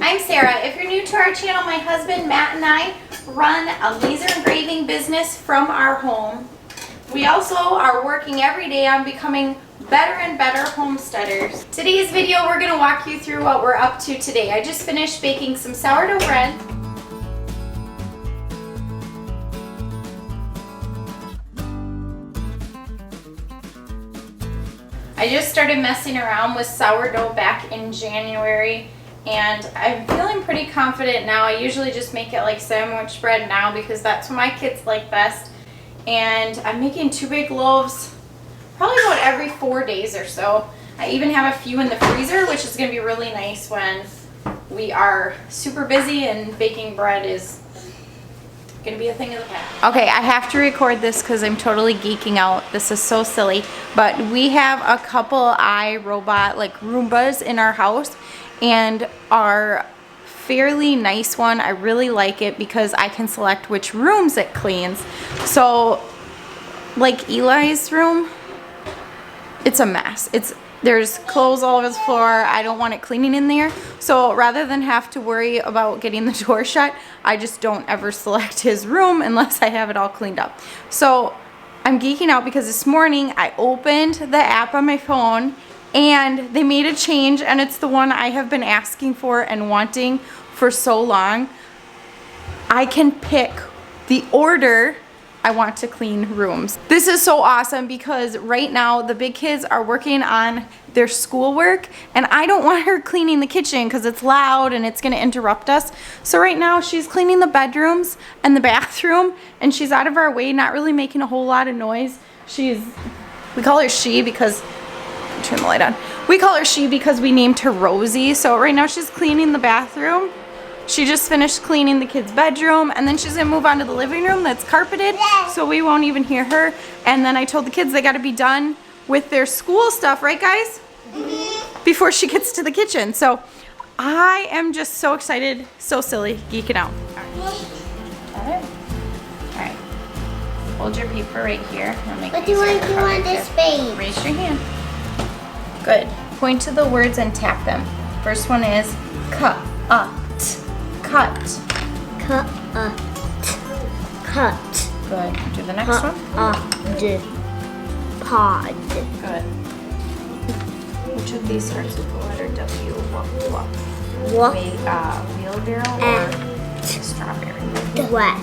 I'm Sarah. If you're new to our channel, my husband Matt and I run a laser engraving business from our home. We also are working every day on becoming better and better homesteaders. Today's video, we're going to walk you through what we're up to today. I just finished baking some sourdough bread. I just started messing around with sourdough back in January, and I'm feeling pretty confident now. I usually just make it like sandwich bread now because that's what my kids like best. And I'm making 2 big loaves probably about every 4 days or so. I even have a few in the freezer, which is going to be really nice when we are super busy and baking bread is gonna be a thing of the past. Okay, I have to record this because I'm totally geeking out. This is so silly, but we have a couple iRobot like Roombas in our house, and our fairly nice one, I really like it because I can select which rooms it cleans. So like Eli's room, it's a mess. There's clothes all over the floor. I don't want it cleaning in there. So rather than have to worry about getting the door shut, I just don't ever select his room unless I have it all cleaned up. So I'm geeking out because this morning I opened the app on my phone and they made a change, and it's the one I have been asking for and wanting for so long. I can pick the order I want to clean rooms. This is so awesome because right now the big kids are working on their schoolwork, and I don't want her cleaning the kitchen because it's loud and it's gonna interrupt us. So right now she's cleaning the bedrooms and the bathroom, and she's out of our way, not really making a whole lot of noise. We call her She because, turn the light on. We call her She because we named her Rosie. So right now she's cleaning the bathroom. She just finished cleaning the kids' bedroom, and then she's gonna move on to the living room that's carpeted, so we won't even hear her. And then I told the kids they gotta be done with their school stuff, right guys? Before she gets to the kitchen. So I am just so excited, so silly, geeking out. All right. Hold your paper right here. What do you want this page? Raise your hand. Good. Point to the words and tap them. First one is cut. Cut. Cut. Good. Do the next one. Pod. Good. Which of these starts with the letter W? What? Wheelbarrow or strawberry? Wet.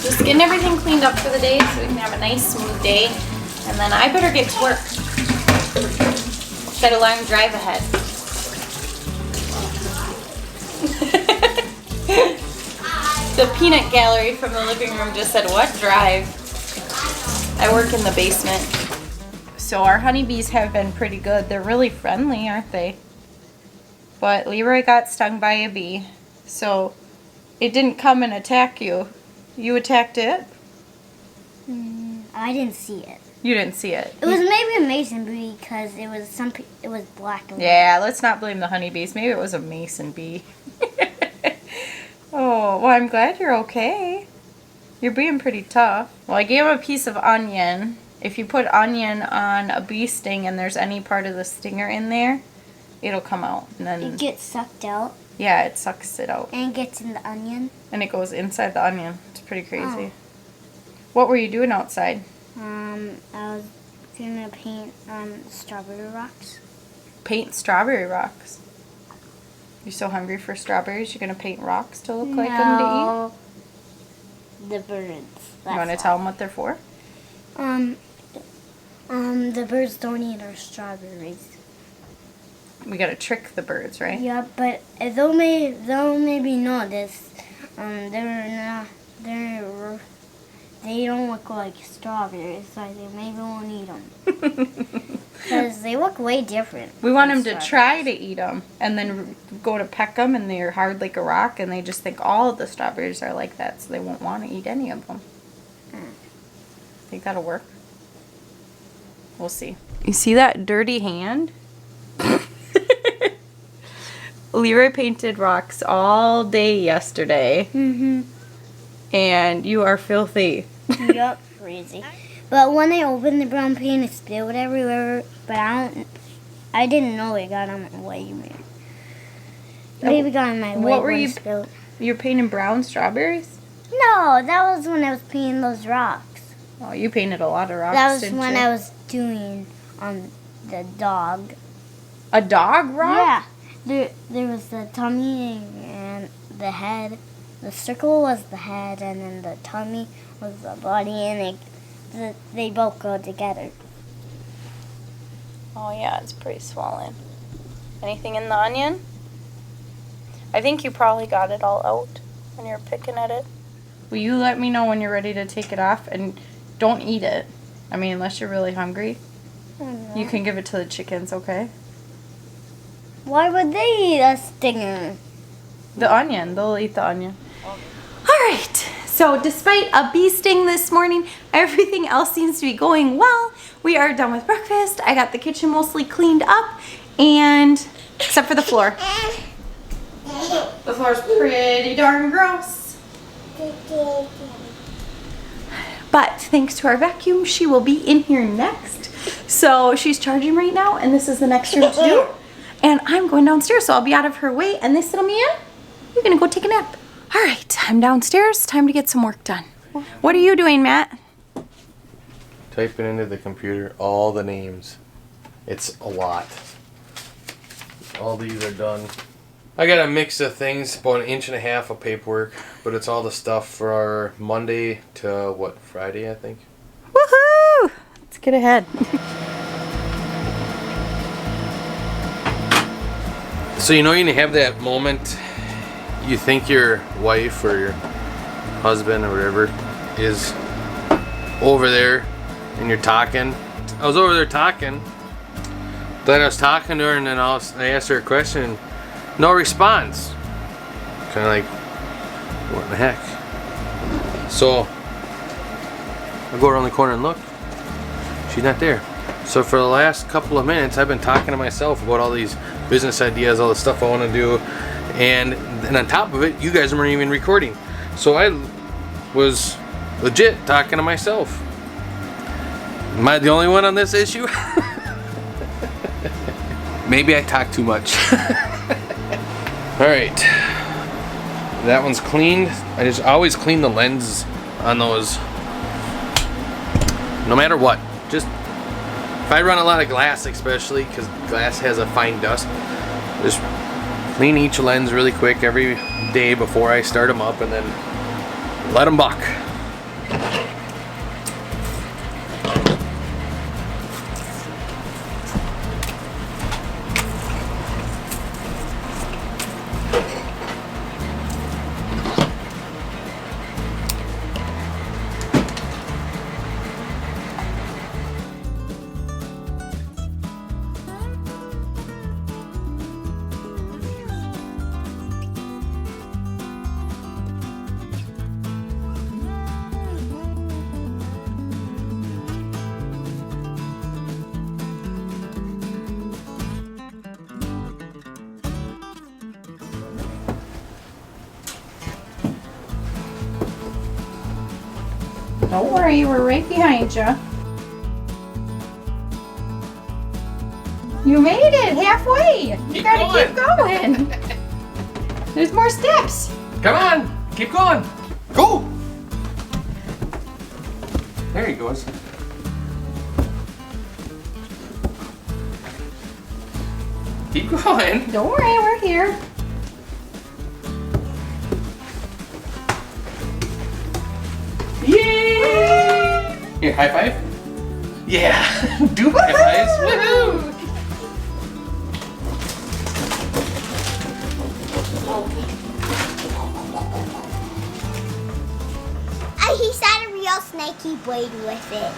Just getting everything cleaned up for the day so we can have a nice smooth day, and then I better get to work. Got a long drive ahead. The peanut gallery from the living room just said, what drive? I work in the basement. So our honeybees have been pretty good. They're really friendly, aren't they? But Leroy got stung by a bee, so it didn't come and attack you. You attacked it? I didn't see it. You didn't see it. It was maybe a mason bee because it was black. Yeah, let's not blame the honeybees. Maybe it was a mason bee. Oh, well, I'm glad you're okay. You're being pretty tough. Well, I gave him a piece of onion. If you put onion on a bee sting and there's any part of the stinger in there, it'll come out. And then it gets sucked out. Yeah, it sucks it out. And it gets in the onion. And it goes inside the onion. It's pretty crazy. Oh. What were you doing outside? I was gonna paint strawberry rocks. Paint strawberry rocks? You're so hungry for strawberries, you're gonna paint rocks to look like them to eat? The birds. You want to tell them what they're for? The birds don't eat our strawberries. We gotta trick the birds, right? Yeah, but they'll maybe know this. They don't look like strawberries, so they maybe won't eat them. Because they look way different. We want them to try to eat them, and then go to peck them, and they're hard like a rock, and they just think all of the strawberries are like that, so they won't want to eat any of them. Think that'll work? We'll see. You see that dirty hand? Leroy painted rocks all day yesterday. and you are filthy. Yup, crazy. But when I opened the brown paint, it spilled everywhere. But I didn't know it got on my white man. Maybe got on my white. What were when you? it spilled. You're painting brown strawberries? No, that was when I was painting those rocks. Oh, you painted a lot of rocks. That was didn't when you? I was doing the dog. A dog rock? Yeah, there was the tummy and the head. The circle was the head, and then the tummy was the body, and they both go together. Oh yeah, it's pretty swollen. Anything in the onion? I think you probably got it all out when you're picking at it. Will you let me know when you're ready to take it off? And don't eat it. I mean, unless you're really hungry. You can give it to the chickens, okay? Why would they eat a stinger? The onion. They'll eat the onion. Alright, so despite a bee sting this morning, everything else seems to be going well. We are done with breakfast. I got the kitchen mostly cleaned up, and except for the floor. The floor's pretty darn gross. But thanks to our vacuum, she will be in here next. So she's charging right now, and this is the next room to do. And I'm going downstairs, so I'll be out of her way. And this little man, you're gonna go take a nap. All right, I'm downstairs. Time to get some work done. What are you doing, Matt? Typing into the computer all the names. It's a lot. All these are done. I got a mix of things, about 1.5 inches of paperwork, but it's all the stuff for our Monday to Friday, I think. Woohoo! Let's get ahead. So you have that moment, you think your wife or your husband or whatever is over there and you're talking. I was over there talking, then I was talking to her, and then I asked her a question, no response. Kind of like, what the heck? So I go around the corner and look, she's not there. So for the last couple of minutes, I've been talking to myself about all these business ideas, all the stuff I want to do, and on top of it, you guys weren't even recording. So I was legit talking to myself. Am I the only one on this issue? Maybe I talk too much. Alright. That one's cleaned. I always clean the lens on those. No matter what. Just, if I run a lot of glass especially, because glass has a fine dust, just clean each lens really quick every day before I start them up, and then let them buck. Don't worry, we're right behind you. You made it halfway. You gotta keep going. There's more steps. Come on, keep going. Go. There he goes. Keep going. Don't worry, we're here. Yay! Here, high five. Yeah, do high fives. Woohoo! He saw a real snake, he played with it.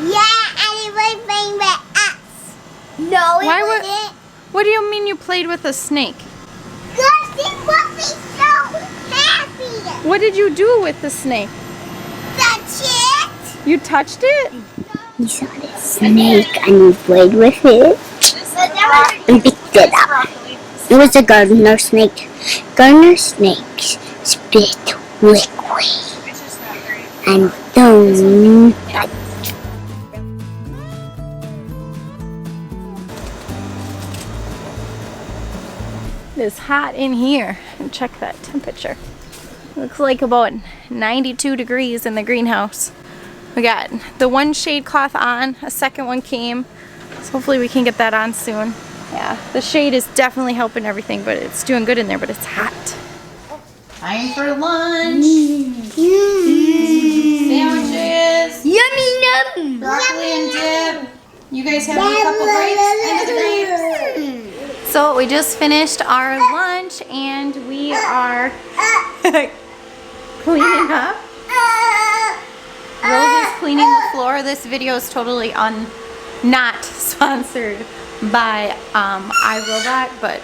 Yeah, and it was playing with us. No, it wasn't. What do you mean you played with a snake? Because it must be so happy. What did you do with the snake? Touch it. You touched it? He saw this snake and he played with it and picked it up. It was a gardener snake. Gardener snakes spit liquid. I'm done. It's hot in here. And check that temperature. Looks like about 92 degrees in the greenhouse. We got the one shade cloth on, a second one came, so hopefully we can get that on soon. Yeah, the shade is definitely helping everything, but it's doing good in there, but it's hot. Time for lunch. Sandwiches. Yummy, Broccoli and dip. You guys have a couple grapes and the grapes. So we just finished our lunch and we are cleaning up. Rose is cleaning the floor. This video is totally not sponsored by iRobot, but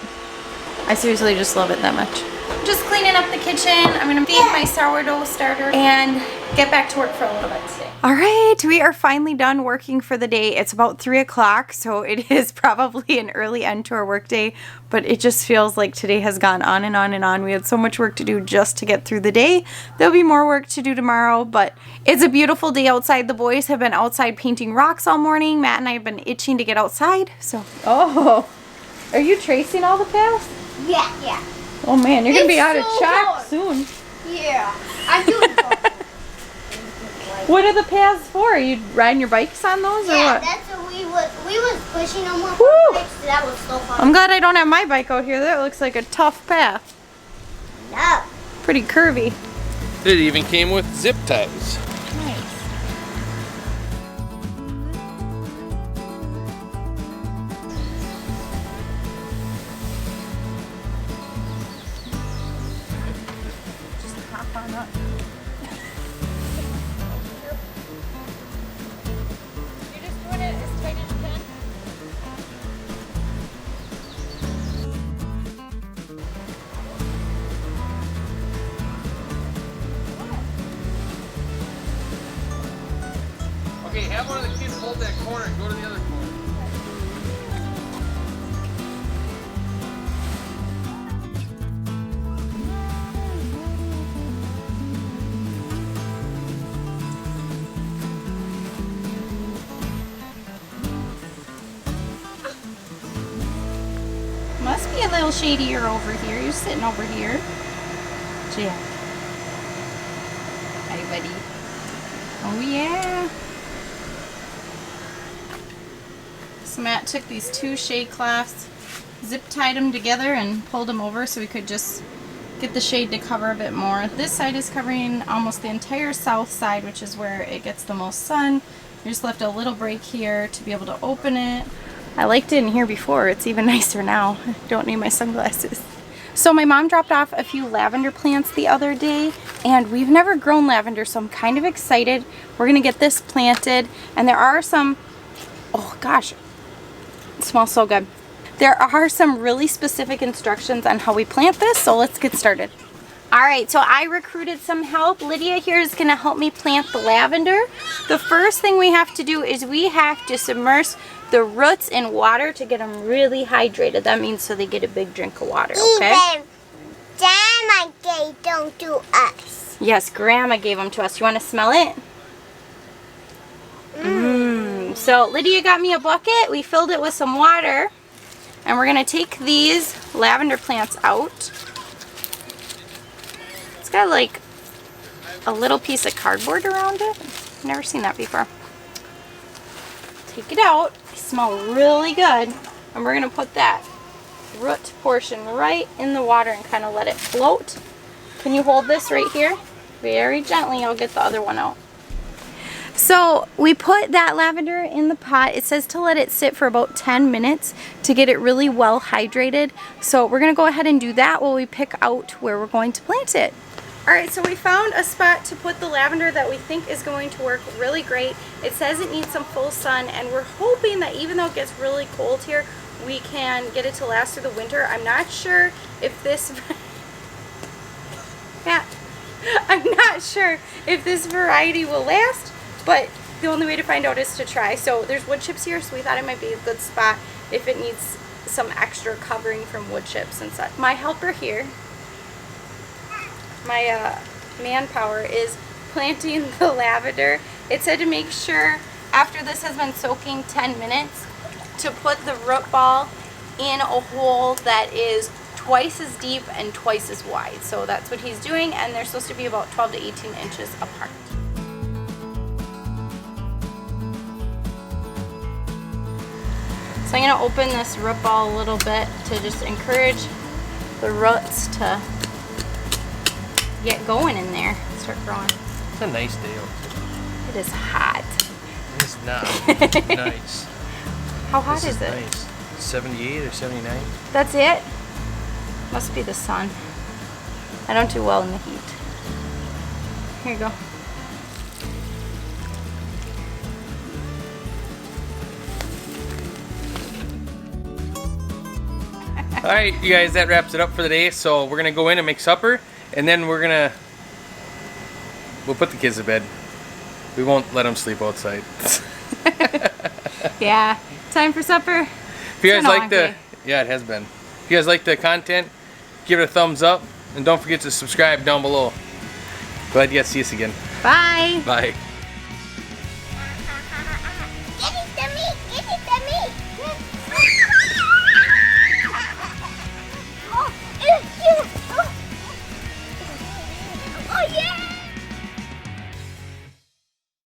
I seriously just love it that much. Just cleaning up the kitchen. I'm gonna feed my sourdough starter and get back to work for a little bit today. All right, we are finally done working for the day. It's about 3 o'clock, so it is probably an early end to our work day, but it just feels like today has gone on and on and on. We had so much work to do just to get through the day. There'll be more work to do tomorrow, but it's a beautiful day outside. The boys have been outside painting rocks all morning. Matt and I have been itching to get outside, so. Oh, are you tracing all the paths? Yeah. Oh man, you're gonna be out of so chalk hard. soon. Yeah. I'm doing it. What are the paths for? Are you riding your bikes on those or Yeah, what? that's what we was pushing them with Woo! our bikes. That was so fun. I'm glad I don't have my bike out here. That looks like a tough path. No. Pretty curvy. It even came with zip ties. Nice. Just hop on up. You're just doing it as tight as you can. Okay, have one of the kids hold that corner and go to the other corner. Must be a little shadier over here. You're sitting over here. Jack. Hi, buddy. Oh, yeah. So Matt took these 2 shade cloths, zip tied them together and pulled them over so we could just get the shade to cover a bit more. This side is covering almost the entire south side, which is where it gets the most sun. We just left a little break here to be able to open it. I liked it in here before. It's even nicer now. I don't need my sunglasses. So my mom dropped off a few lavender plants the other day, and we've never grown lavender, so I'm kind of excited. We're gonna get this planted, and there are some, oh gosh, it smells so good. There are some really specific instructions on how we plant this, so let's get started. All right, so I recruited some help. Lydia here is gonna help me plant the lavender. The first thing we have to do is we have to submerge the roots in water to get them really hydrated. That means so they get a big drink of water, okay? Even Grandma gave them to us. Yes, Grandma gave them to us. You want to smell it? So Lydia got me a bucket. We filled it with some water. And we're going to take these lavender plants out. It's got like a little piece of cardboard around it. I've never seen that before. Take it out. They smell really good. And we're going to put that root portion right in the water and kind of let it float. Can you hold this right here? Very gently. I'll get the other one out. So we put that lavender in the pot. It says to let it sit for about 10 minutes to get it really well hydrated. So we're going to go ahead and do that while we pick out where we're going to plant it. Alright, so we found a spot to put the lavender that we think is going to work really great. It says it needs some full sun, and we're hoping that even though it gets really cold here, we can get it to last through the winter. I'm not sure if this... yeah, I'm not sure if this variety will last, but the only way to find out is to try. So there's wood chips here, so we thought it might be a good spot if it needs some extra covering from wood chips and such. My helper here, my manpower, is planting the lavender, it said to make sure after this has been soaking 10 minutes to put the root ball in a hole that is twice as deep and twice as wide. So that's what he's doing, and they're supposed to be about 12 to 18 inches apart. So I'm going to open this root ball a little bit to just encourage the roots to get going in there, start growing. It's a nice day out. It is hot. It's not. Nice. How hot This is it? Nice. 78 or 79. That's it? Must be the sun. I don't do well in the heat. Here you go. All right, you guys, that wraps it up for the day. So we're gonna go in and make supper, and then we'll put the kids to bed. We won't let them sleep outside. Yeah, time for supper. If you guys been a like long the, day. yeah, it has been. If you guys like the content, give it a thumbs up, and don't forget to subscribe down below. Glad you guys see us again. Bye. Bye.